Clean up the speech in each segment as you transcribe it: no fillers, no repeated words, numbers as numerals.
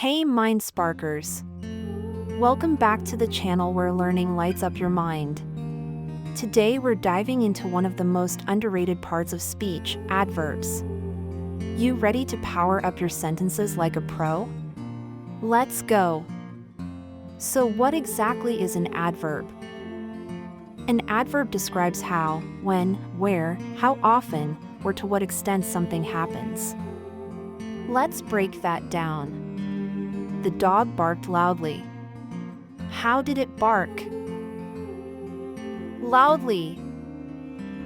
Hey Mind Sparkers! Welcome back to the channel where learning lights up your mind. Today we're diving into one of the most underrated parts of speech, adverbs. You ready to power up your sentences like a pro? Let's go! So what exactly is an adverb? An adverb describes how, when, where, how often, or to what extent something happens. Let's break that down. The dog barked loudly. How did it bark? Loudly.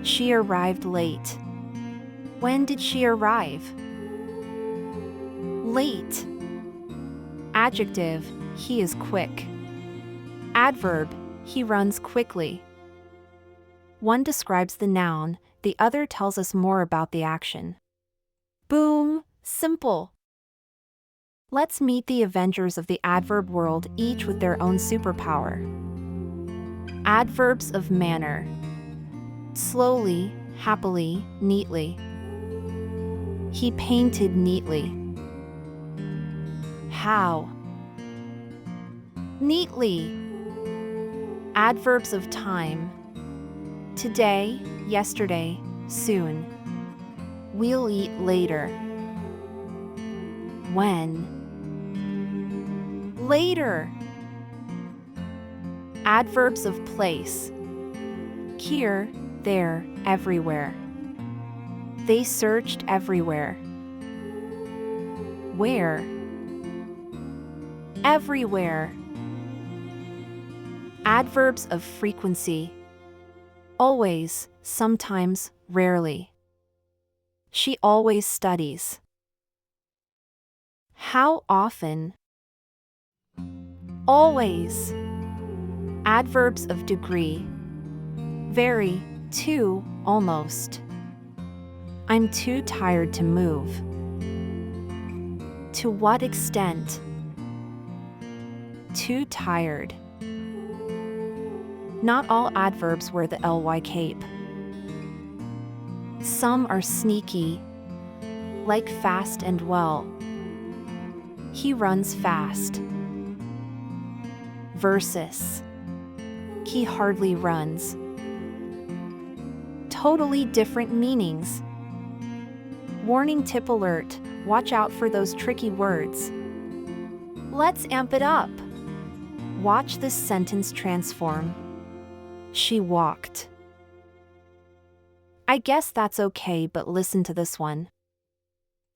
She arrived late. When did she arrive? Late. Adjective, he is quick. Adverb, he runs quickly. One describes the noun, the other tells us more about the action. Boom, simple. Let's meet the Avengers of the adverb world, each with their own superpower. Adverbs of manner. Slowly, happily, neatly. He painted neatly. How? Neatly. Adverbs of time. Today, yesterday, soon. We'll eat later. When? Later. Adverbs of place. Here, there, everywhere. They searched everywhere. Where? Everywhere. Adverbs of frequency. Always, sometimes, rarely. She always studies. How often? Always. Adverbs of degree. Very, too, almost. I'm too tired to move. To what extent? Too tired. Not all adverbs wear the ly cape. Some are sneaky, like fast and well. He runs fast. Versus. He hardly runs. Totally different meanings. Warning tip alert, watch out for those tricky words. Let's amp it up. Watch this sentence transform. She walked. I guess that's okay, but listen to this one.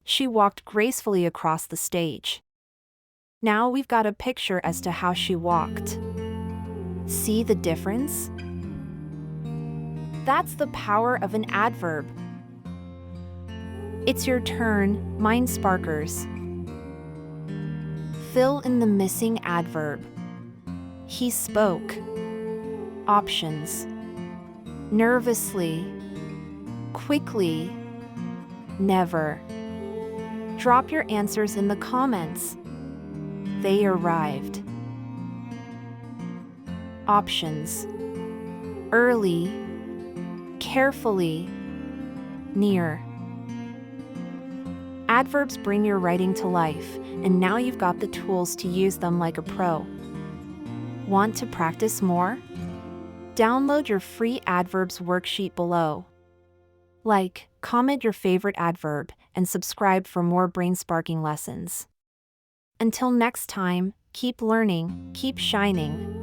She walked gracefully across the stage. Now we've got a picture as to how she walked. See the difference? That's the power of an adverb. It's your turn, Mind Sparkers. Fill in the missing adverb. He spoke. Options. Nervously. Quickly. Never. Drop your answers in the comments. They arrived. Options. Early. Carefully. Near. Adverbs bring your writing to life, and now you've got the tools to use them like a pro. Want to practice more? Download your free adverbs worksheet below. Like, comment your favorite adverb, and subscribe for more brain-sparking lessons. Until next time, keep learning, keep shining.